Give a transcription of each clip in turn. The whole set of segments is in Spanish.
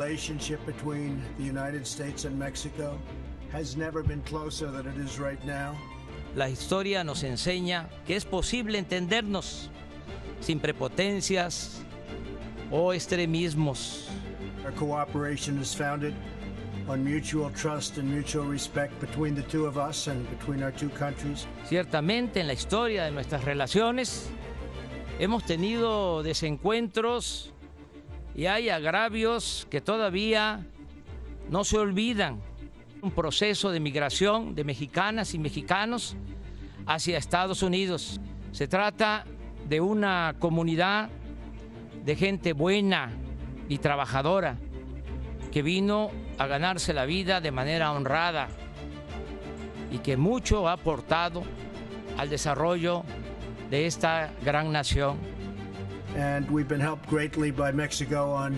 relationship between the United States and Mexico has never been closer than it is right now. La historia nos enseña que es posible entendernos sin prepotencias o extremismos. Our cooperation is founded on mutual trust and mutual respect between the two of us and between our two countries. Ciertamente en la historia de nuestras relaciones hemos tenido desencuentros y hay agravios que todavía no se olvidan. Un proceso de migración de mexicanas y mexicanos hacia Estados Unidos. Se trata de una comunidad de gente buena y trabajadora que vino a ganarse la vida de manera honrada y que mucho ha aportado al desarrollo de esta gran nación. And we've been helped greatly by Mexico on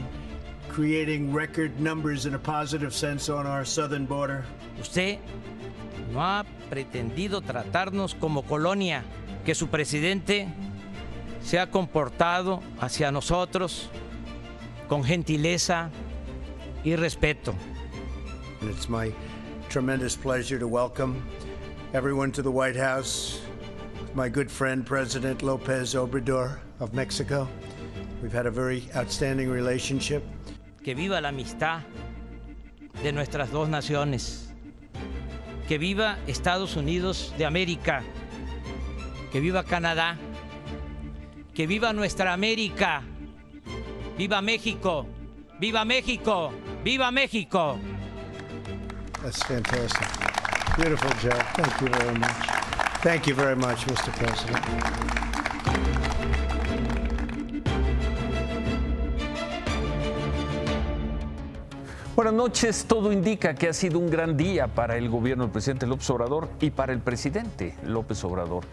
creating record numbers in a positive sense on our southern border. Usted no ha pretendido tratarnos como colonia, que su presidente se ha comportado hacia nosotros con gentileza y respeto. And it's my tremendous pleasure to welcome everyone to the White House. My good friend, President López Obrador of Mexico. We've had a very outstanding relationship. Que viva la amistad de nuestras dos naciones. Que viva Estados Unidos de América. Que viva Canadá. Que viva nuestra América. Viva México. Viva México. Viva México. That's fantastic. Beautiful job. Thank you very much. Thank you very much, Mr. President. Buenas noches. Todo indica que ha sido un gran día para el gobierno del presidente López Obrador y para el presidente López Obrador.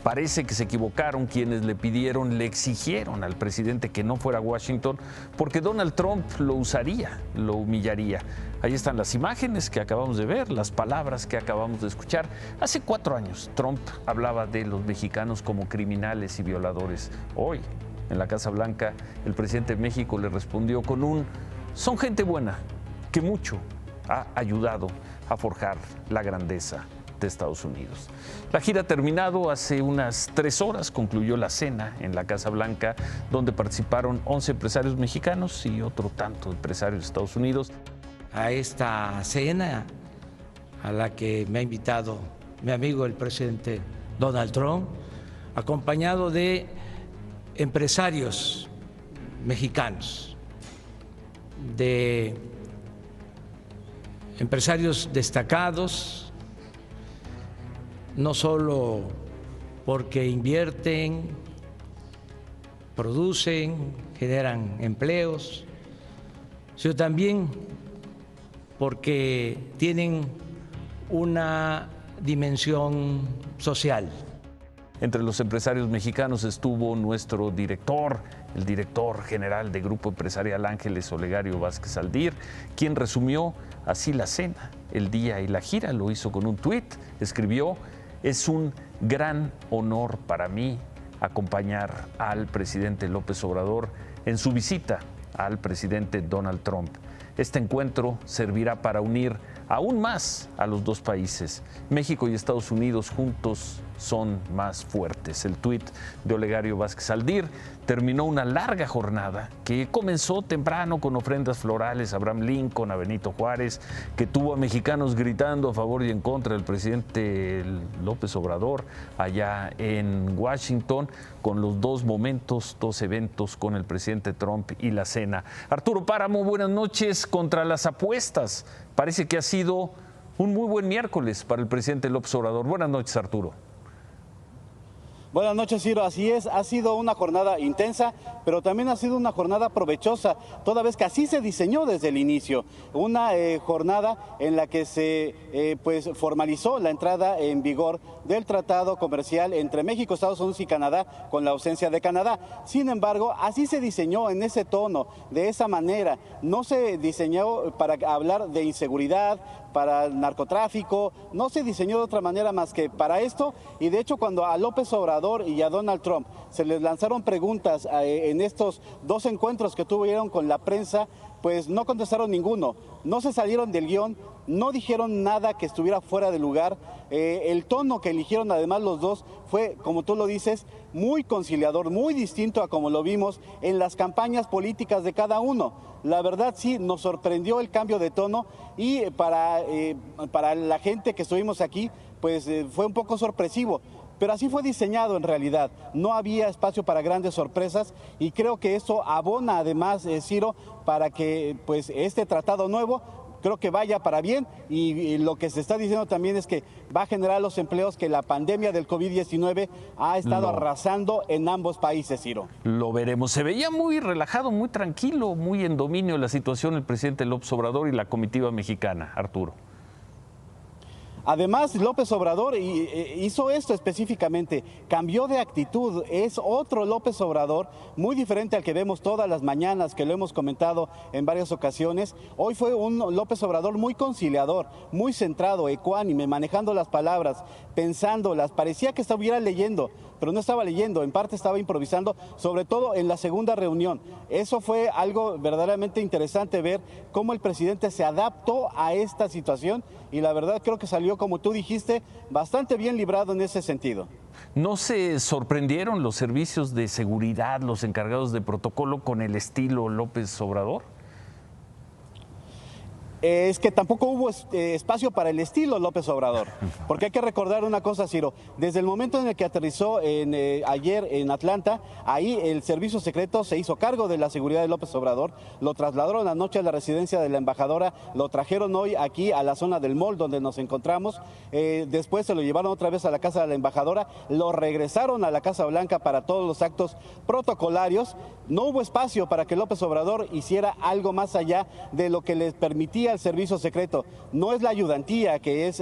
Parece que se equivocaron quienes le exigieron al presidente que no fuera a Washington porque Donald Trump lo usaría, lo humillaría. Ahí están las imágenes que acabamos de ver, las palabras que acabamos de escuchar. Hace 4 años Trump hablaba de los mexicanos como criminales y violadores. Hoy, en la Casa Blanca, el presidente de México le respondió con un "son gente buena", que mucho ha ayudado a forjar la grandeza de Estados Unidos. La gira ha terminado hace unas 3 horas, concluyó la cena en la Casa Blanca, donde participaron 11 empresarios mexicanos y otro tanto de empresarios de Estados Unidos. A esta cena a la que me ha invitado mi amigo el presidente Donald Trump, acompañado de empresarios mexicanos, de empresarios destacados, no solo porque invierten, producen, generan empleos, sino también porque tienen una dimensión social. Entre los empresarios mexicanos estuvo nuestro director, el director general de Grupo Empresarial Ángeles Olegario Vázquez Aldir, quien resumió así la cena, el día y la gira. Lo hizo con un tuit, escribió: "Es un gran honor para mí acompañar al presidente López Obrador en su visita al presidente Donald Trump. Este encuentro servirá para unir aún más a los dos países. México y Estados Unidos juntos son más fuertes". El tuit de Olegario Vázquez Aldir terminó una larga jornada que comenzó temprano con ofrendas florales a Abraham Lincoln, a Benito Juárez, que tuvo a mexicanos gritando a favor y en contra del presidente López Obrador allá en Washington, con los dos eventos con el presidente Trump y la cena. Arturo Páramo, buenas noches. Contra las apuestas, parece que ha sido un muy buen miércoles para el presidente López Obrador. Buenas noches, Arturo. Buenas noches, Ciro. Así es, ha sido una jornada intensa, pero también ha sido una jornada provechosa, toda vez que así se diseñó desde el inicio. Una jornada en la que se formalizó la entrada en vigor del tratado comercial entre México, Estados Unidos y Canadá, con la ausencia de Canadá. Sin embargo, así se diseñó en ese tono, de esa manera. No se diseñó para hablar de inseguridad, para el narcotráfico, no se diseñó de otra manera más que para esto. Y de hecho, cuando a López Obrador y a Donald Trump se les lanzaron preguntas en estos dos encuentros que tuvieron con la prensa, pues no contestaron ninguno, no se salieron del guión, no dijeron nada que estuviera fuera de lugar. El tono que eligieron además los dos fue, como tú lo dices, muy conciliador, muy distinto a como lo vimos en las campañas políticas de cada uno. La verdad sí, nos sorprendió el cambio de tono y para la gente que estuvimos aquí, pues fue un poco sorpresivo. Pero así fue diseñado en realidad, no había espacio para grandes sorpresas y creo que eso abona además, Ciro, para que pues este tratado nuevo creo que vaya para bien y lo que se está diciendo también es que va a generar los empleos que la pandemia del COVID-19 ha estado arrasando en ambos países, Ciro. Lo veremos. Se veía muy relajado, muy tranquilo, muy en dominio de la situación el presidente López Obrador y la comitiva mexicana, Arturo. Además, López Obrador hizo esto específicamente, cambió de actitud, es otro López Obrador, muy diferente al que vemos todas las mañanas, que lo hemos comentado en varias ocasiones. Hoy fue un López Obrador muy conciliador, muy centrado, ecuánime, manejando las palabras, pensándolas, parecía que estuviera leyendo, pero no estaba leyendo, en parte estaba improvisando, sobre todo en la segunda reunión. Eso fue algo verdaderamente interesante ver cómo el presidente se adaptó a esta situación y la verdad creo que salió, como tú dijiste, bastante bien librado en ese sentido. ¿No se sorprendieron los servicios de seguridad, los encargados de protocolo con el estilo López Obrador? Es que tampoco hubo espacio para el estilo López Obrador, porque hay que recordar una cosa, Ciro, desde el momento en el que aterrizó ayer en Atlanta, ahí el servicio secreto se hizo cargo de la seguridad de López Obrador, lo trasladaron anoche a la residencia de la embajadora, lo trajeron hoy aquí a la zona del mall donde nos encontramos, después se lo llevaron otra vez a la casa de la embajadora, lo regresaron a la Casa Blanca para todos los actos protocolarios. No hubo espacio para que López Obrador hiciera algo más allá de lo que les permitía el servicio secreto. No es la ayudantía que es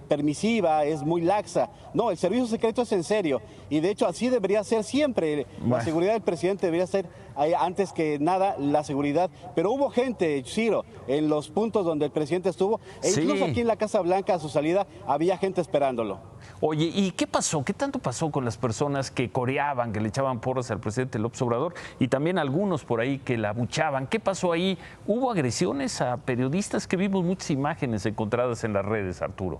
permisiva, es muy laxa. No, el servicio secreto es en serio. Y de hecho así debería ser siempre. La seguridad del presidente debería ser antes que nada la seguridad. Pero hubo gente, Ciro, en los puntos donde el presidente estuvo. E incluso aquí en la Casa Blanca a su salida había gente esperándolo. Oye, ¿y qué pasó? ¿Qué tanto pasó con las personas que coreaban, que le echaban porras al presidente López Obrador y también algunos por ahí que la abuchaban? ¿Qué pasó ahí? ¿Hubo agresiones a periodistas? Que vimos muchas imágenes encontradas en las redes, Arturo.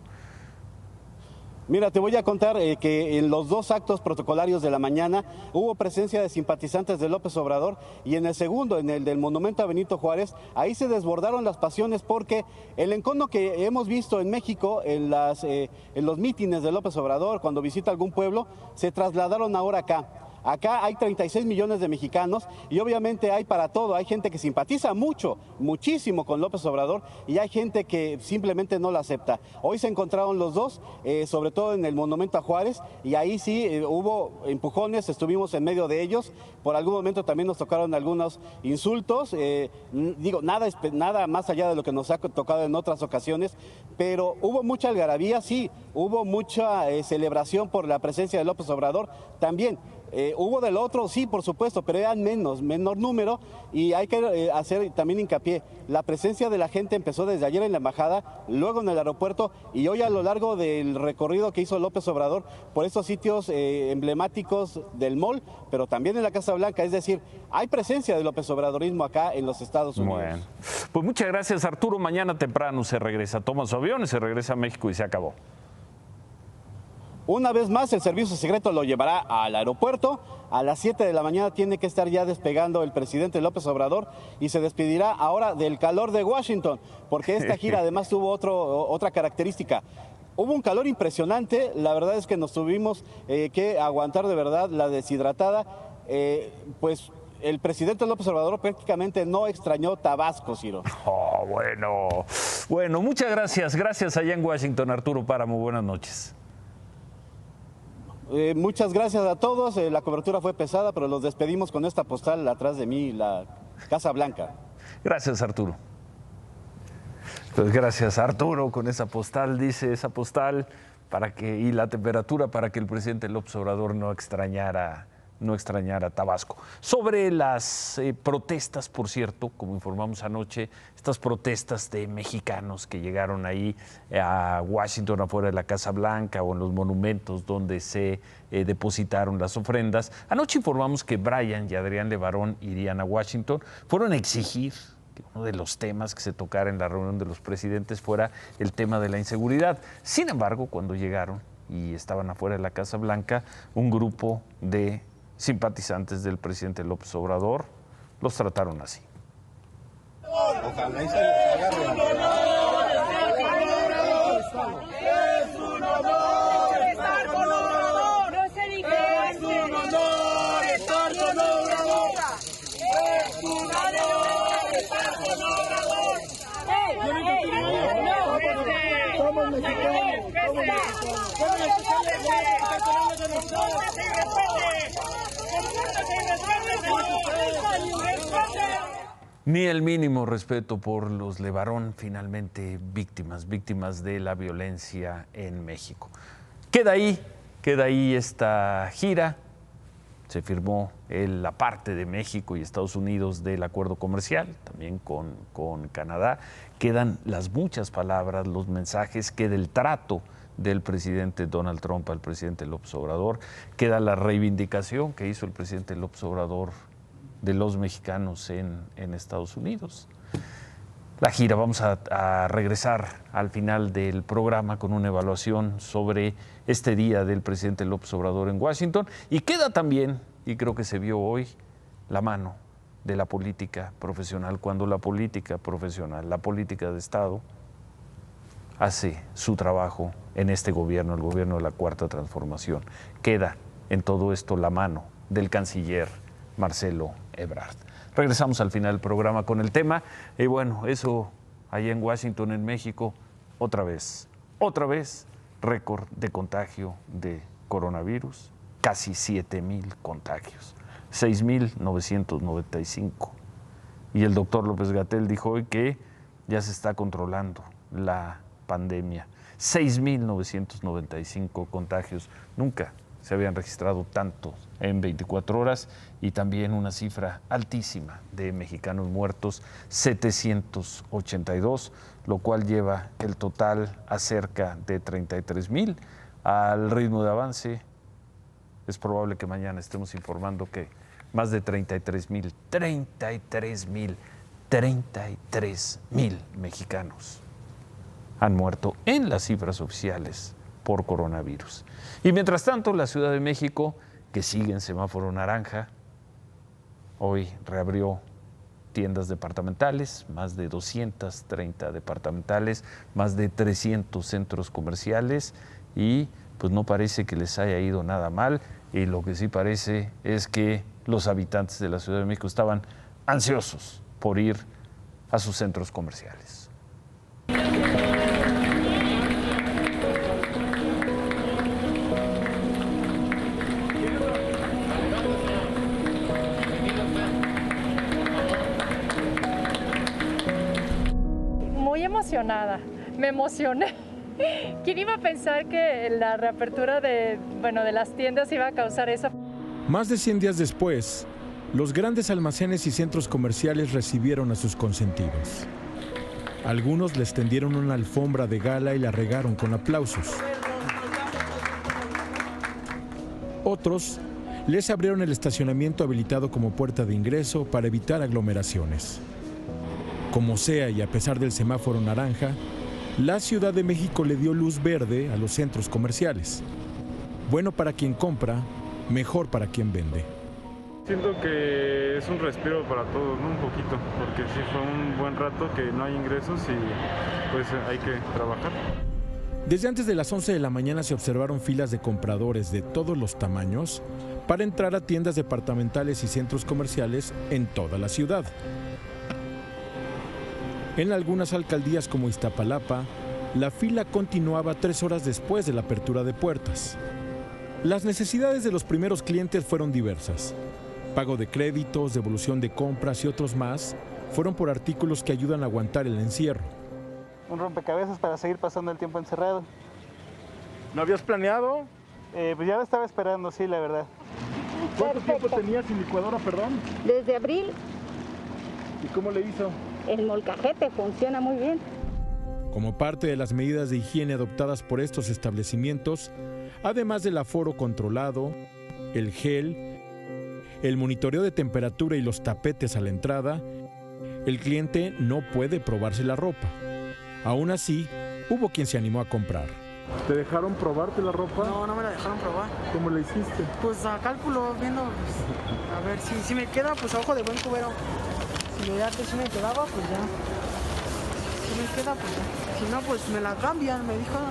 Mira, te voy a contar que en los dos actos protocolarios de la mañana hubo presencia de simpatizantes de López Obrador y en el segundo, en el del monumento a Benito Juárez, ahí se desbordaron las pasiones porque el encono que hemos visto en México en los mítines de López Obrador, cuando visita algún pueblo, se trasladaron ahora acá. Acá hay 36 millones de mexicanos y obviamente hay para todo. Hay gente que simpatiza mucho, muchísimo con López Obrador y hay gente que simplemente no lo acepta. Hoy se encontraron los dos, sobre todo en el monumento a Juárez, y ahí sí hubo empujones, estuvimos en medio de ellos. Por algún momento también nos tocaron algunos insultos, nada más allá de lo que nos ha tocado en otras ocasiones, pero hubo mucha algarabía, sí, hubo mucha celebración por la presencia de López Obrador también. Hubo del otro, sí, por supuesto, pero eran menor número y hay que hacer también hincapié. La presencia de la gente empezó desde ayer en la embajada, luego en el aeropuerto y hoy a lo largo del recorrido que hizo López Obrador por estos sitios emblemáticos del mall, pero también en la Casa Blanca. Es decir, hay presencia del López Obradorismo acá en los Estados Unidos. Bueno, pues muchas gracias, Arturo. Mañana temprano se regresa, toma su avión, se regresa a México y se acabó. Una vez más, el servicio secreto lo llevará al aeropuerto. A las 7 de la mañana tiene que estar ya despegando el presidente López Obrador y se despedirá ahora del calor de Washington, porque esta gira además tuvo otra característica. Hubo un calor impresionante, la verdad es que nos tuvimos que aguantar de verdad la deshidratada, pues el presidente López Obrador prácticamente no extrañó Tabasco, Ciro. Oh, bueno, muchas gracias. Gracias allá en Washington, Arturo Páramo. Buenas noches. Muchas gracias a todos. La cobertura fue pesada, pero los despedimos con esta postal atrás de mí, la Casa Blanca. Gracias, Arturo. Pues gracias, Arturo, con esa postal, dice esa postal, y la temperatura para que el presidente López Obrador no extrañara Tabasco. Sobre las protestas, por cierto, como informamos anoche, estas protestas de mexicanos que llegaron ahí a Washington, afuera de la Casa Blanca o en los monumentos donde se depositaron las ofrendas. Anoche informamos que Brian y Adrián Levarón irían a Washington. Fueron a exigir que uno de los temas que se tocara en la reunión de los presidentes fuera el tema de la inseguridad. Sin embargo, cuando llegaron y estaban afuera de la Casa Blanca, un grupo de simpatizantes del presidente López Obrador los trataron así. Es un honor estar con Obrador. No se dice. Es un honor estar con Obrador. Es un honor estar con Obrador. Somos Ni el mínimo respeto por los Levarón, finalmente víctimas de la violencia en México. Queda ahí esta gira. Se firmó la parte de México y Estados Unidos del acuerdo comercial, también con Canadá. Quedan las muchas palabras, los mensajes, queda el trato del presidente Donald Trump al presidente López Obrador, queda la reivindicación que hizo el presidente López Obrador de los mexicanos en Estados Unidos. La gira, vamos a regresar al final del programa con una evaluación sobre este día del presidente López Obrador en Washington, y queda también, y creo que se vio hoy, la mano de la política profesional, cuando la política profesional, la política de Estado, hace su trabajo en este gobierno, el gobierno de la Cuarta Transformación. Queda en todo esto la mano del canciller Marcelo Ebrard. Regresamos al final del programa con el tema. Y bueno, eso allá en Washington, en México, otra vez, récord de contagio de coronavirus, casi 7,000 contagios, 6,995. Y el doctor López-Gatell dijo hoy que ya se está controlando la pandemia. 6,995 contagios. Nunca se habían registrado tantos en 24 horas, y también una cifra altísima de mexicanos muertos, 782, lo cual lleva el total a cerca de 33,000. Al ritmo de avance, es probable que mañana estemos informando que más de 33,000 mexicanos han muerto en las cifras oficiales por coronavirus. Y mientras tanto, la Ciudad de México, que sigue en semáforo naranja, hoy reabrió tiendas departamentales, más de 230 departamentales, más de 300 centros comerciales, y pues no parece que les haya ido nada mal, y lo que sí parece es que los habitantes de la Ciudad de México estaban ansiosos por ir a sus centros comerciales. Muy emocionada, me emocioné. ¿Quién iba a pensar que la reapertura de las tiendas iba a causar eso? Más de 100 días después, los grandes almacenes y centros comerciales recibieron a sus consentidos. Algunos les tendieron una alfombra de gala y la regaron con aplausos. Otros les abrieron el estacionamiento habilitado como puerta de ingreso para evitar aglomeraciones. Como sea, y a pesar del semáforo naranja, la Ciudad de México le dio luz verde a los centros comerciales. Bueno para quien compra, mejor para quien vende. Siento que es un respiro para todos, ¿no? Un poquito, porque sí fue un buen rato que no hay ingresos y pues hay que trabajar. Desde antes de las 11 de la mañana se observaron filas de compradores de todos los tamaños para entrar a tiendas departamentales y centros comerciales en toda la ciudad. En algunas alcaldías como Iztapalapa, la fila continuaba 3 horas después de la apertura de puertas. Las necesidades de los primeros clientes fueron diversas. Pago de créditos, devolución de compras y otros más fueron por artículos que ayudan a aguantar el encierro. Un rompecabezas para seguir pasando el tiempo encerrado. ¿No habías planeado? Pues ya lo estaba esperando, sí, la verdad. ¿Cuánto tiempo tenías sin licuadora, perdón? Desde abril. ¿Y cómo le hizo? El molcajete funciona muy bien. Como parte de las medidas de higiene adoptadas por estos establecimientos, además del aforo controlado, el gel, el monitoreo de temperatura y los tapetes a la entrada, El cliente no puede probarse la ropa. Aún así, hubo quien se animó a comprar. ¿Te dejaron probarte la ropa? No, no me la dejaron probar. ¿Cómo le hiciste? Pues a cálculo, viendo, pues, a ver si me queda, pues a ojo de buen cubero. Si me da que si me quedaba, pues ya. Si me queda, pues ya. Si no, pues me la cambian, me dijeron.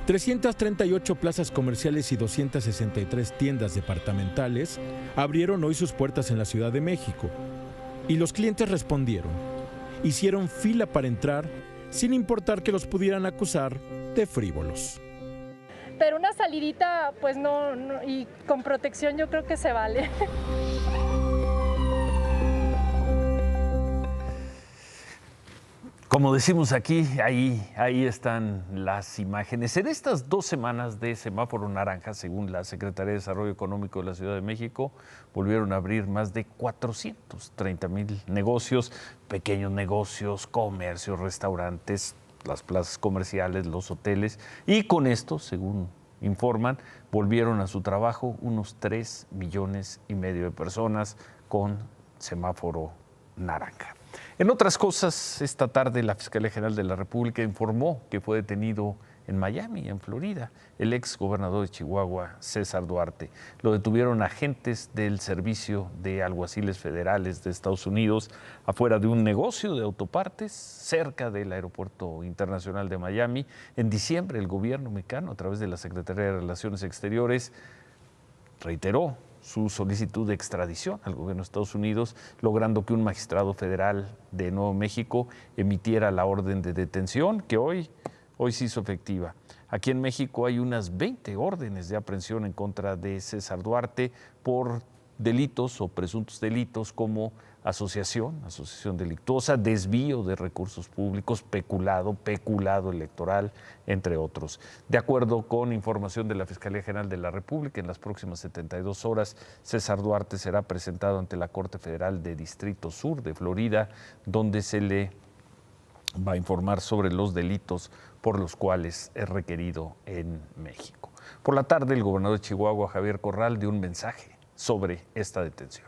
338 plazas comerciales y 263 tiendas departamentales abrieron hoy sus puertas en la Ciudad de México. Y los clientes respondieron. Hicieron fila para entrar, sin importar que los pudieran acusar de frívolos. Pero una salidita, pues no, y con protección yo creo que se vale. Como decimos aquí, ahí están las imágenes. En estas 2 semanas de semáforo naranja, según la Secretaría de Desarrollo Económico de la Ciudad de México, volvieron a abrir más de 430,000 negocios, pequeños negocios, comercios, restaurantes, las plazas comerciales, los hoteles. Y con esto, según informan, volvieron a su trabajo unos 3,5 millones de personas con semáforo naranja. En otras cosas, esta tarde la Fiscalía General de la República informó que fue detenido en Miami, en Florida, el ex gobernador de Chihuahua, César Duarte. Lo detuvieron agentes del Servicio de Alguaciles Federales de Estados Unidos afuera de un negocio de autopartes cerca del Aeropuerto Internacional de Miami. En diciembre, el gobierno mexicano, a través de la Secretaría de Relaciones Exteriores, reiteró su solicitud de extradición al gobierno de Estados Unidos, logrando que un magistrado federal de Nuevo México emitiera la orden de detención que hoy se hizo efectiva. Aquí en México hay unas 20 órdenes de aprehensión en contra de César Duarte por delitos o presuntos delitos como asociación delictuosa, desvío de recursos públicos, peculado electoral, entre otros. De acuerdo con información de la Fiscalía General de la República, en las próximas 72 horas, César Duarte será presentado ante la Corte Federal de Distrito Sur de Florida, donde se le va a informar sobre los delitos por los cuales es requerido en México. Por la tarde, el gobernador de Chihuahua, Javier Corral, dio un mensaje sobre esta detención.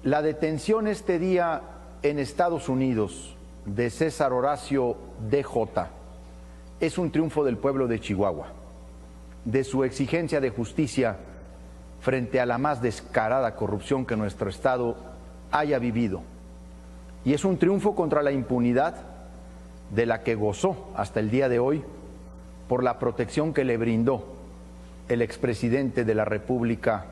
La detención este día en Estados Unidos de César Horacio DJ es un triunfo del pueblo de Chihuahua, de su exigencia de justicia frente a la más descarada corrupción que nuestro Estado haya vivido. Y es un triunfo contra la impunidad de la que gozó hasta el día de hoy por la protección que le brindó el expresidente de la República,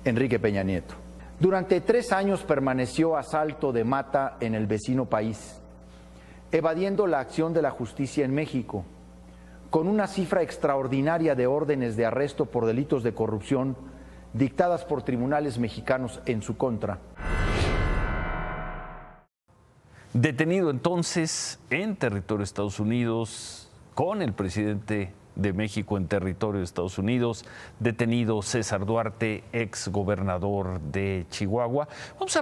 Enrique Peña Nieto. Durante 3 años permaneció a salto de mata en el vecino país, evadiendo la acción de la justicia en México, con una cifra extraordinaria de órdenes de arresto por delitos de corrupción dictadas por tribunales mexicanos en su contra. Detenido entonces en territorio de Estados Unidos, con el presidente de México en territorio de Estados Unidos, detenido César Duarte, ex gobernador de Chihuahua. Vamos a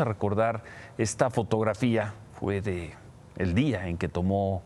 recordar esta fotografía, fue de el día en que tomó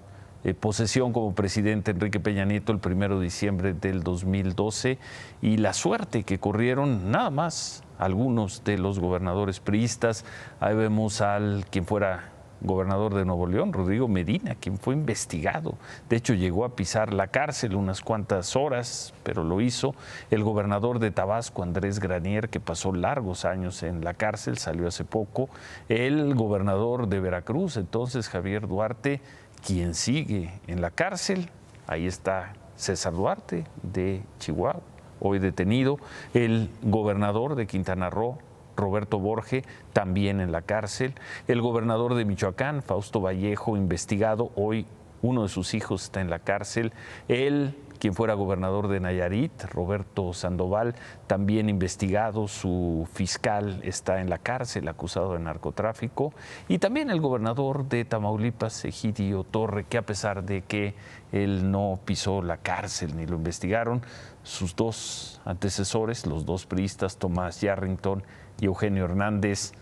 posesión como presidente Enrique Peña Nieto el 1 de diciembre del 2012 y la suerte que corrieron nada más algunos de los gobernadores priistas. Ahí vemos al quien fuera gobernador de Nuevo León, Rodrigo Medina, quien fue investigado. De hecho, llegó a pisar la cárcel unas cuantas horas, pero lo hizo. El gobernador de Tabasco, Andrés Granier, que pasó largos años en la cárcel, salió hace poco. El gobernador de Veracruz, entonces Javier Duarte, quien sigue en la cárcel. Ahí está César Duarte de Chihuahua, hoy detenido. El gobernador de Quintana Roo, Roberto Borge, también en la cárcel. El gobernador de Michoacán, Fausto Vallejo, investigado. Hoy uno de sus hijos está en la cárcel. Quien fuera gobernador de Nayarit, Roberto Sandoval, también investigado. Su fiscal está en la cárcel, acusado de narcotráfico. Y también el gobernador de Tamaulipas, Egidio Torre, que a pesar de que él no pisó la cárcel ni lo investigaron, sus 2 antecesores, los 2 priistas, Tomás Yarrington y Eugenio Hernández,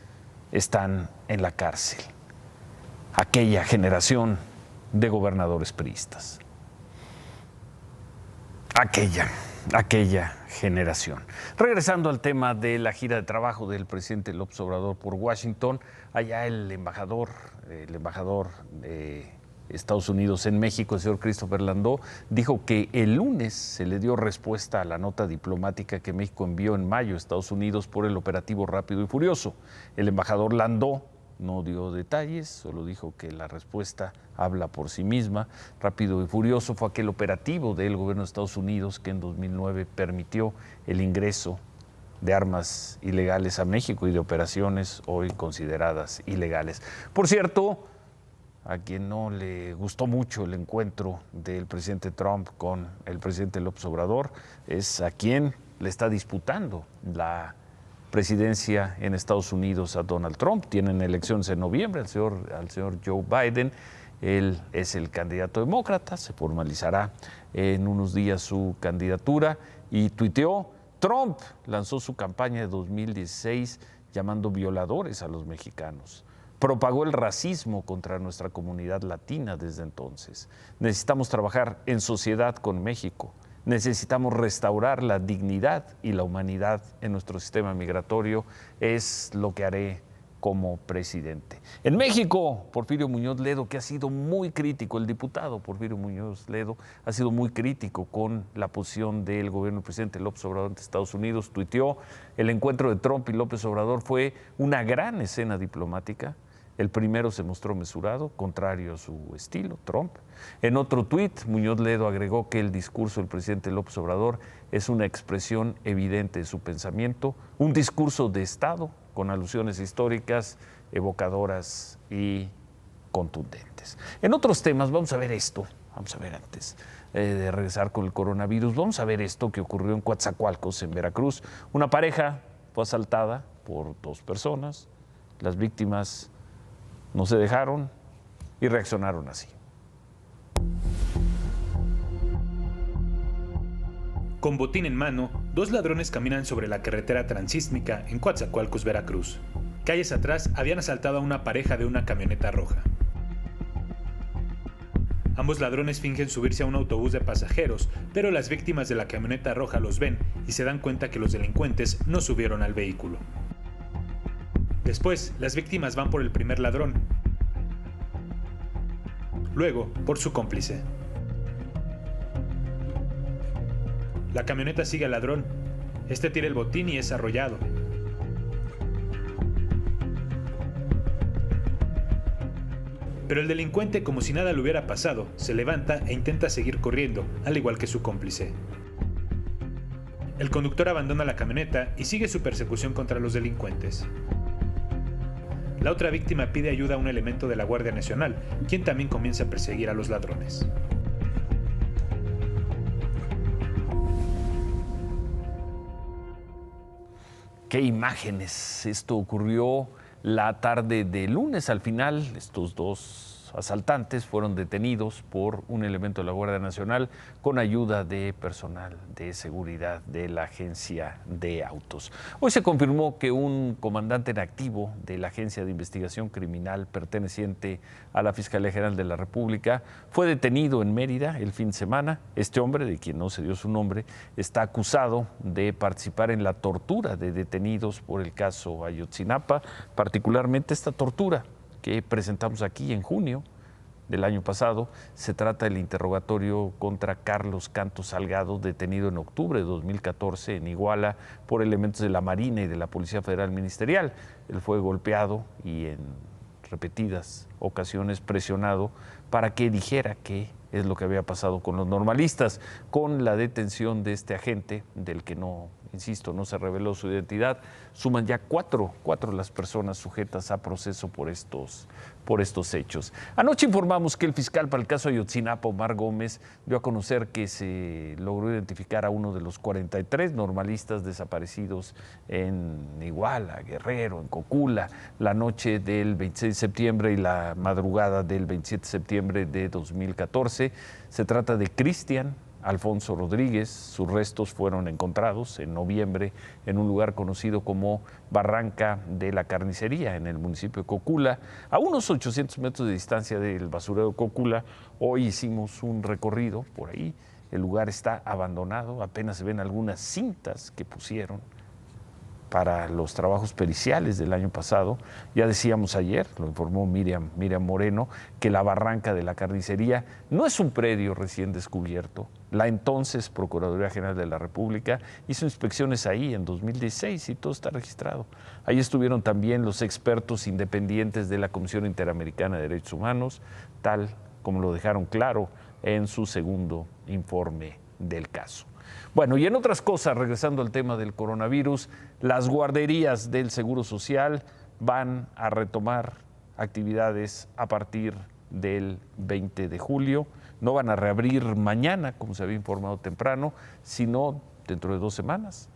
están en la cárcel. Aquella generación de gobernadores priistas. Aquella. aquella generación. Regresando al tema de la gira de trabajo del presidente López Obrador por Washington, allá el embajador de Estados Unidos en México, el señor Christopher Landó, dijo que el lunes se le dio respuesta a la nota diplomática que México envió en mayo a Estados Unidos por el operativo Rápido y Furioso. El embajador Landó no dio detalles, solo dijo que la respuesta habla por sí misma. Rápido y Furioso fue aquel operativo del gobierno de Estados Unidos que en 2009 permitió el ingreso de armas ilegales a México y de operaciones hoy consideradas ilegales. Por cierto, a quien no le gustó mucho el encuentro del presidente Trump con el presidente López Obrador es a quien le está disputando la presidencia en Estados Unidos a Donald Trump. Tienen elecciones en noviembre al señor Joe Biden. Él es el candidato demócrata, se formalizará en unos días su candidatura y tuiteó: Trump lanzó su campaña de 2016 llamando violadores a los mexicanos. Propagó el racismo contra nuestra comunidad latina desde entonces. Necesitamos trabajar en sociedad con México. Necesitamos restaurar la dignidad y la humanidad en nuestro sistema migratorio. Es lo que haré como presidente. En México, Porfirio Muñoz Ledo, que ha sido muy crítico, el diputado Porfirio Muñoz Ledo ha sido muy crítico con la posición del gobierno del presidente López Obrador ante Estados Unidos, tuiteó: el encuentro de Trump y López Obrador fue una gran escena diplomática. El primero se mostró mesurado, contrario a su estilo, Trump. En otro tuit, Muñoz Ledo agregó que el discurso del presidente López Obrador es una expresión evidente de su pensamiento, un discurso de Estado con alusiones históricas, evocadoras y contundentes. En otros temas, vamos a ver esto, vamos a ver antes de regresar con el coronavirus, vamos a ver esto que ocurrió en Coatzacoalcos, en Veracruz. Una pareja fue asaltada por 2 personas, las víctimas no se dejaron y reaccionaron así. Con botín en mano, 2 ladrones caminan sobre la carretera transísmica en Coatzacoalcos, Veracruz. Calles atrás habían asaltado a una pareja de una camioneta roja. Ambos ladrones fingen subirse a un autobús de pasajeros, pero las víctimas de la camioneta roja los ven y se dan cuenta que los delincuentes no subieron al vehículo. Después, las víctimas van por el primer ladrón, luego por su cómplice. La camioneta sigue al ladrón. Este tira el botín y es arrollado. Pero el delincuente, como si nada le hubiera pasado, se levanta e intenta seguir corriendo, al igual que su cómplice. El conductor abandona la camioneta y sigue su persecución contra los delincuentes. La otra víctima pide ayuda a un elemento de la Guardia Nacional, quien también comienza a perseguir a los ladrones. ¡Qué imágenes! Esto ocurrió la tarde de lunes. Al final, estos 2 asaltantes fueron detenidos por un elemento de la Guardia Nacional con ayuda de personal de seguridad de la Agencia de Autos. Hoy se confirmó que un comandante en activo de la Agencia de Investigación Criminal perteneciente a la Fiscalía General de la República fue detenido en Mérida el fin de semana. Este hombre, de quien no se dio su nombre, está acusado de participar en la tortura de detenidos por el caso Ayotzinapa, particularmente esta tortura que presentamos aquí en junio del año pasado. Se trata del interrogatorio contra Carlos Canto Salgado, detenido en octubre de 2014 en Iguala por elementos de la Marina y de la Policía Federal Ministerial. Él fue golpeado y en repetidas ocasiones presionado para que dijera qué es lo que había pasado con los normalistas. Con la detención de este agente, del que no, insisto, no se reveló su identidad, suman ya cuatro las personas sujetas a proceso por estos hechos. Anoche informamos que el fiscal para el caso Ayotzinapa, Omar Gómez, dio a conocer que se logró identificar a uno de los 43 normalistas desaparecidos en Iguala, Guerrero, en Cocula, la noche del 26 de septiembre y la madrugada del 27 de septiembre de 2014. Se trata de Cristian Alfonso Rodríguez. Sus restos fueron encontrados en noviembre en un lugar conocido como Barranca de la Carnicería, en el municipio de Cocula, a unos 800 metros de distancia del basurero de Cocula. Hoy hicimos un recorrido por ahí El lugar está abandonado, apenas se ven algunas cintas que pusieron para los trabajos periciales del año pasado. Ya decíamos ayer, lo informó Miriam Moreno, que la barranca de la carnicería no es un predio recién descubierto. La entonces Procuraduría General de la República hizo inspecciones ahí en 2016 y todo está registrado. Ahí estuvieron también los expertos independientes de la Comisión Interamericana de Derechos Humanos, tal como lo dejaron claro en su segundo informe del caso. Bueno, y en otras cosas, regresando al tema del coronavirus, las guarderías del Seguro Social van a retomar actividades a partir del 20 de julio. No van a reabrir mañana, como se había informado temprano, sino dentro de 2 semanas.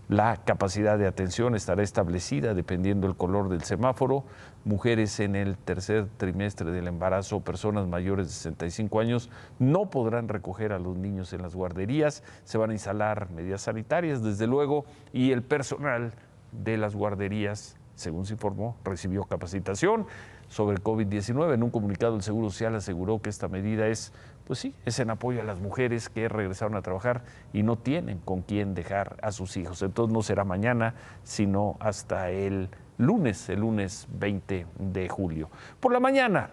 La capacidad de atención estará establecida dependiendo del color del semáforo. Mujeres en el tercer trimestre del embarazo, personas mayores de 65 años, no podrán recoger a los niños en las guarderías. Se van a instalar medidas sanitarias, desde luego, y el personal de las guarderías, según se informó, recibió capacitación sobre COVID-19. En un comunicado, el Seguro Social aseguró que esta medida es, pues sí, es en apoyo a las mujeres que regresaron a trabajar y no tienen con quién dejar a sus hijos. Entonces no será mañana, sino hasta el lunes 20 de julio. Por la mañana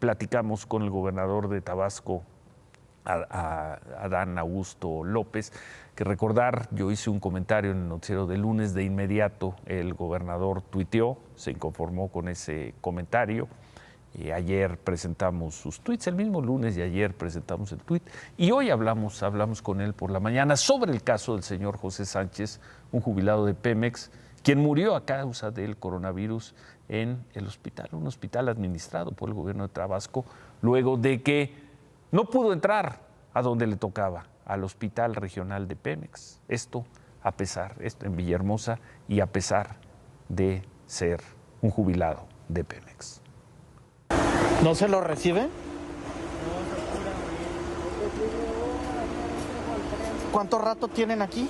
platicamos con el gobernador de Tabasco, Adán Augusto López, que recordar, yo hice un comentario en el noticiero de lunes, de inmediato el gobernador tuiteó, se inconformó con ese comentario. Ayer presentamos sus tweets, el mismo lunes y ayer presentamos el tweet, y hoy hablamos con él por la mañana sobre el caso del señor José Sánchez, un jubilado de Pemex, quien murió a causa del coronavirus en el hospital, un hospital administrado por el gobierno de Tabasco, luego de que no pudo entrar a donde le tocaba, al hospital regional de Pemex. Esto en Villahermosa, y a pesar de ser un jubilado de Pemex. ¿No se lo reciben? ¿Cuánto rato tienen aquí?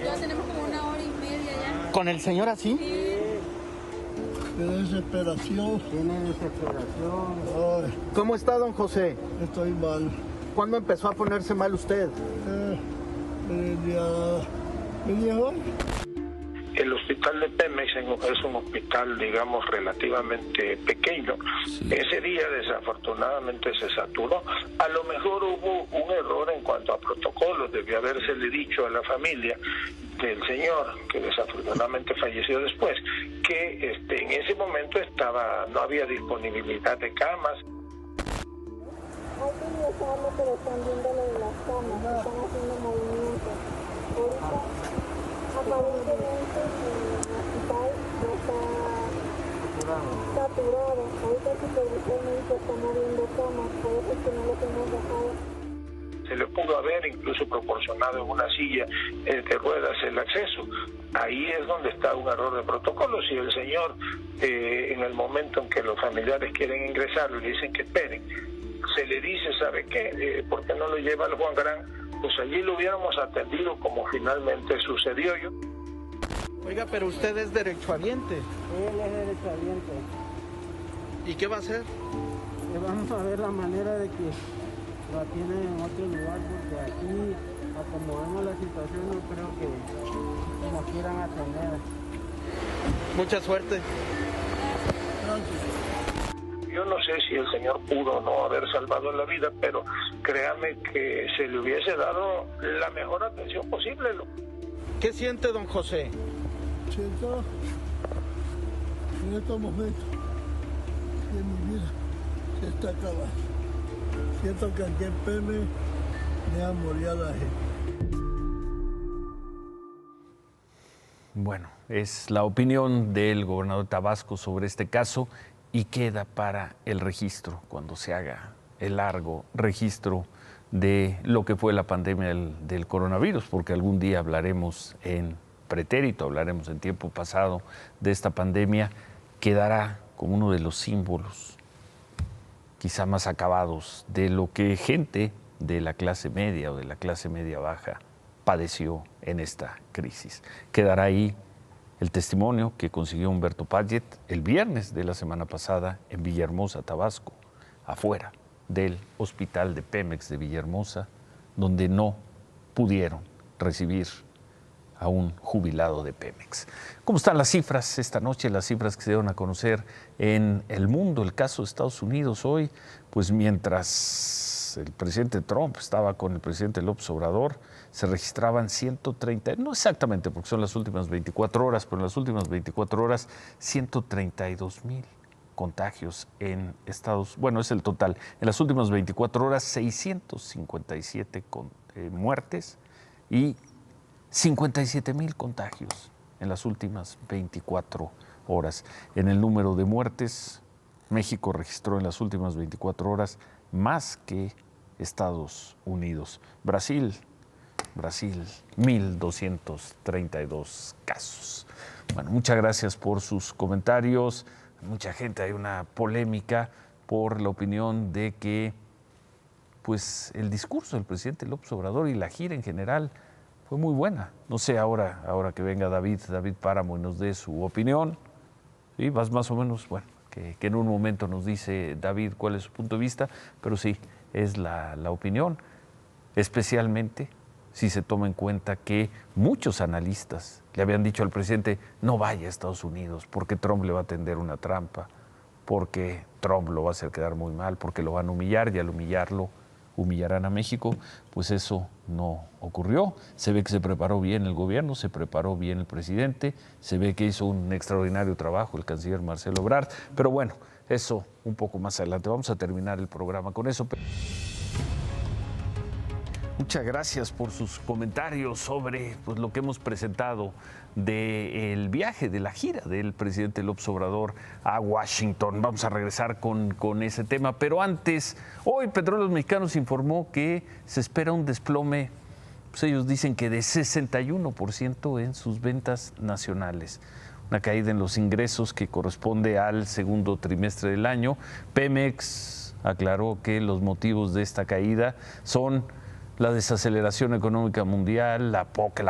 Ya tenemos como 1 hora y media ya. ¿Con el señor así? Sí. Qué desesperación. Tiene desesperación. Ay. ¿Cómo está, don José? Estoy mal. ¿Cuándo empezó a ponerse mal usted? El día hoy. El hospital de Pemex es un hospital, digamos, relativamente pequeño. Sí. Ese día, desafortunadamente, se saturó. A lo mejor hubo un error en cuanto a protocolos. Debió habérsele dicho a la familia del señor, que desafortunadamente falleció después, que en ese momento no había disponibilidad de camas. Hay que ingresarlo, pero están viendo lo de las camas, están haciendo movimientos. Ahorita, aparentemente, el hospital ya está saturado. Ahorita el supervisor médico está moviendo camas, por eso es que no lo tenemos dejado. Se le pudo haber incluso proporcionado en una silla de ruedas el acceso. Ahí es donde está un error de protocolo. Si el señor, en el momento en que los familiares quieren ingresar, le dicen que esperen, se le dice, ¿sabe qué? ¿Por qué no lo lleva al Juan Gran? Pues allí lo hubiéramos atendido como finalmente sucedió. Oiga, pero usted es derechohabiente. Él es derechohabiente. ¿Y qué va a hacer? Vamos a ver la manera de que lo atienden en otro lugar, porque aquí, como vemos la situación, no creo que nos quieran atender. Mucha suerte. Yo no sé si el señor pudo o no haber salvado la vida, pero créame que se le hubiese dado la mejor atención posible. ¿Qué siente, don José? Siento en estos momentos de mi vida se está acabando. Siento que aquí en Pemex deja morir a la gente. Bueno, es la opinión del gobernador de Tabasco sobre este caso, y queda para el registro, cuando se haga el largo registro de lo que fue la pandemia del coronavirus, porque algún día hablaremos en pretérito, hablaremos en tiempo pasado de esta pandemia, quedará como uno de los símbolos quizá más acabados de lo que gente de la clase media o de la clase media baja padeció en esta crisis. Quedará ahí el testimonio que consiguió Humberto Padgett el viernes de la semana pasada en Villahermosa, Tabasco, afuera del hospital de Pemex de Villahermosa, donde no pudieron recibir a un jubilado de Pemex. ¿Cómo están las cifras esta noche? Las cifras que se dieron a conocer en el mundo. El caso de Estados Unidos hoy, pues mientras el presidente Trump estaba con el presidente López Obrador, se registraban 130, no exactamente porque son las últimas 24 horas, pero en las últimas 24 horas 132,000 contagios en Estados Unidos. Bueno, es el total. En las últimas 24 horas 657 muertes y 57,000 contagios en las últimas 24 horas. En el número de muertes, México registró en las últimas 24 horas más que Estados Unidos. Brasil, 1,232 casos. Bueno, muchas gracias por sus comentarios. Mucha gente, hay una polémica por la opinión de que pues el discurso del presidente López Obrador y la gira en general fue muy buena. No sé, ahora que venga David Páramo y nos dé su opinión, ¿sí? Más o menos, bueno, que en un momento nos dice David cuál es su punto de vista, pero sí, es la opinión, especialmente si se toma en cuenta que muchos analistas le habían dicho al presidente no vaya a Estados Unidos porque Trump le va a tender una trampa, porque Trump lo va a hacer quedar muy mal, porque lo van a humillar y al humillarlo humillarán a México. Pues eso no ocurrió. Se ve que se preparó bien el gobierno, se preparó bien el presidente, se ve que hizo un extraordinario trabajo el canciller Marcelo Ebrard, pero bueno, eso un poco más adelante. Vamos a terminar el programa con eso. Muchas gracias por sus comentarios sobre pues, lo que hemos presentado del viaje, de la gira del presidente López Obrador a Washington. Vamos a regresar con ese tema, pero antes, hoy Petróleos Mexicanos informó que se espera un desplome, pues ellos dicen que de 61% en sus ventas nacionales. Una caída en los ingresos que corresponde al segundo trimestre del año. Pemex aclaró que los motivos de esta caída son la desaceleración económica mundial, la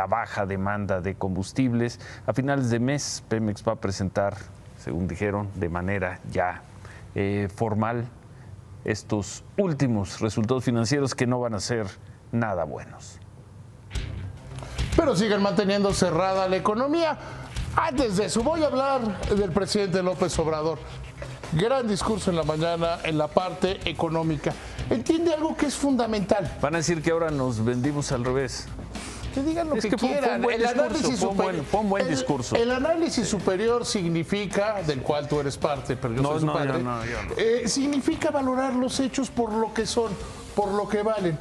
baja demanda de combustibles. A finales de mes, Pemex va a presentar, según dijeron, de manera ya formal, estos últimos resultados financieros que no van a ser nada buenos. Pero siguen manteniendo cerrada la economía. Antes de eso, voy a hablar del presidente López Obrador. Gran discurso en la mañana en la parte económica. Entiende algo que es fundamental. Van a decir que ahora nos vendimos al revés. Que digan lo que quieran. Fue un buen discurso. El análisis superior significa, del cual tú eres parte, pero yo soy su padre, yo no. Significa valorar los hechos por lo que son, por lo que valen.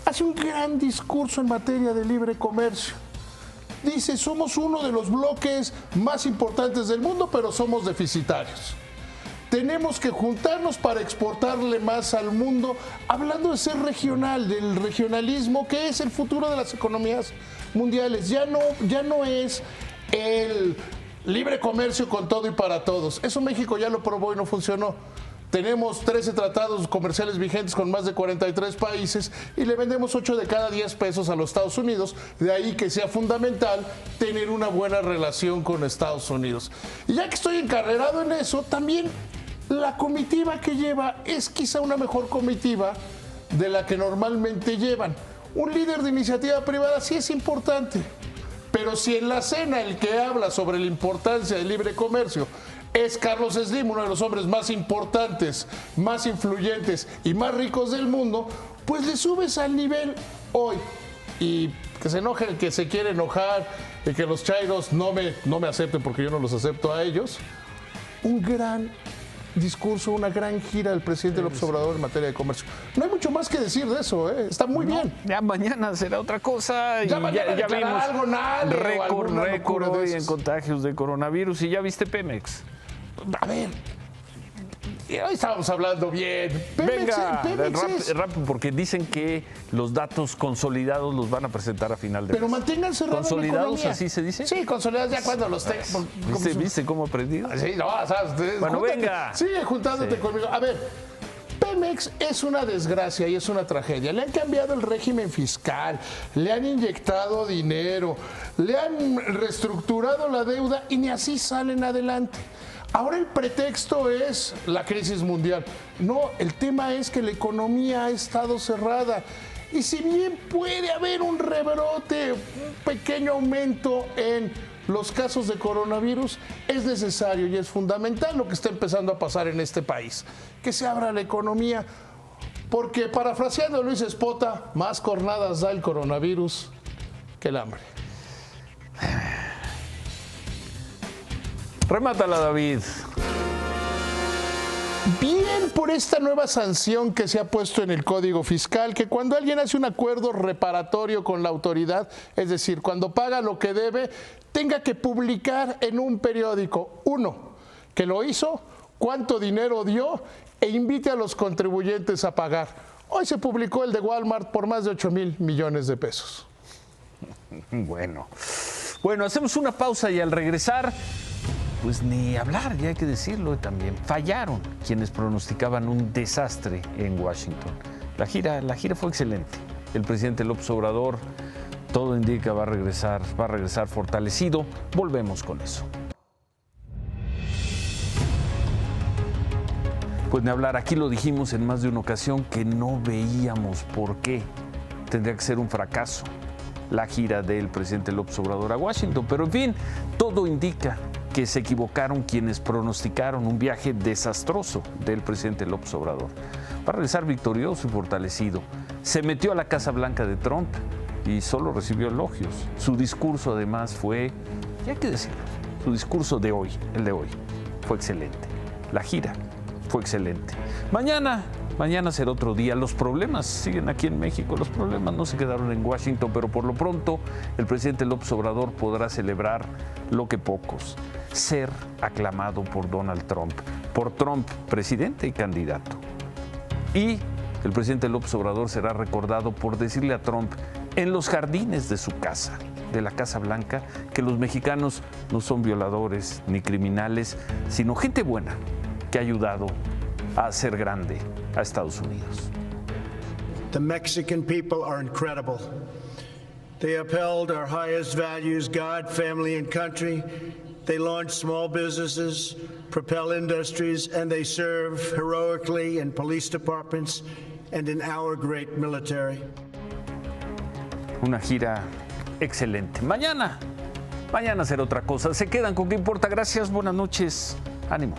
Hace un gran discurso en materia de libre comercio. Dice, somos uno de los bloques más importantes del mundo, pero somos deficitarios. Tenemos que juntarnos para exportarle más al mundo, hablando de ser regional, del regionalismo, que es el futuro de las economías mundiales. Ya no es el libre comercio con todo y para todos. Eso México ya lo probó y no funcionó. Tenemos 13 tratados comerciales vigentes con más de 43 países y le vendemos 8 de cada 10 pesos a los Estados Unidos. De ahí que sea fundamental tener una buena relación con Estados Unidos. Y ya que estoy encarrerado en eso, también la comitiva que lleva es quizá una mejor comitiva de la que normalmente llevan. Un líder de iniciativa privada sí es importante, pero si en la cena el que habla sobre la importancia del libre comercio es Carlos Slim, uno de los hombres más importantes, más influyentes y más ricos del mundo, pues le subes al nivel hoy. Y que se enoje el que se quiere enojar, y que los chairos no me acepten porque yo no los acepto a ellos. Un gran discurso, una gran gira del presidente López Obrador en materia de comercio. No hay mucho más que decir de eso, está muy bien. Ya mañana será otra cosa. Ya vimos algo, récord hoy en contagios de coronavirus. Y ya viste Pemex. A ver, hoy estábamos hablando bien. Venga, rápido, porque dicen que los datos consolidados los van a presentar a final de mes. Pero manténganse ¿Consolidados así se dice? Sí, consolidados ya cuando los tengan. ¿Viste cómo aprendido? Sí, no, sabes. Bueno, venga. Sigue juntándote conmigo. A ver, Pemex es una desgracia y es una tragedia. Le han cambiado el régimen fiscal, le han inyectado dinero, le han reestructurado la deuda y ni así salen adelante. Ahora el pretexto es la crisis mundial. No, el tema es que la economía ha estado cerrada. Y si bien puede haber un rebrote, un pequeño aumento en los casos de coronavirus, es necesario y es fundamental lo que está empezando a pasar en este país, que se abra la economía, porque parafraseando a Luis Espota, más cornadas da el coronavirus que el hambre. Remátala, David. Bien por esta nueva sanción que se ha puesto en el Código Fiscal, que cuando alguien hace un acuerdo reparatorio con la autoridad, es decir, cuando paga lo que debe, tenga que publicar en un periódico, uno, que lo hizo, cuánto dinero dio e invite a los contribuyentes a pagar. Hoy se publicó el de Walmart por más de 8,000 millones de pesos. Bueno, hacemos una pausa y al regresar, pues ni hablar, ya hay que decirlo también. Fallaron quienes pronosticaban un desastre en Washington. La gira fue excelente. El presidente López Obrador, todo indica, va a regresar fortalecido. Volvemos con eso. Pues ni hablar, aquí lo dijimos en más de una ocasión que no veíamos por qué tendría que ser un fracaso la gira del presidente López Obrador a Washington. Pero en fin, todo indica que se equivocaron quienes pronosticaron un viaje desastroso del presidente López Obrador. Va a regresar victorioso y fortalecido. Se metió a la Casa Blanca de Trump y solo recibió elogios. Su discurso además fue, y hay que decirlo, su discurso de hoy, el de hoy, fue excelente. La gira fue excelente. Mañana será otro día. Los problemas siguen aquí en México. Los problemas no se quedaron en Washington, pero por lo pronto el presidente López Obrador podrá celebrar lo que pocos: ser aclamado por Donald Trump, por Trump presidente y candidato. Y el presidente López Obrador será recordado por decirle a Trump en los jardines de su casa, de la Casa Blanca, que los mexicanos no son violadores ni criminales, sino gente buena que ha ayudado a hacer grande a Estados Unidos. The Mexican people are incredible. They upheld our highest values, God, family, and country. They launched small businesses, propel industries, and they serve heroically in police departments and in our great military. Una gira excelente. Mañana será otra cosa. Se quedan con ¿Qué importa? Gracias, buenas noches. Ánimo.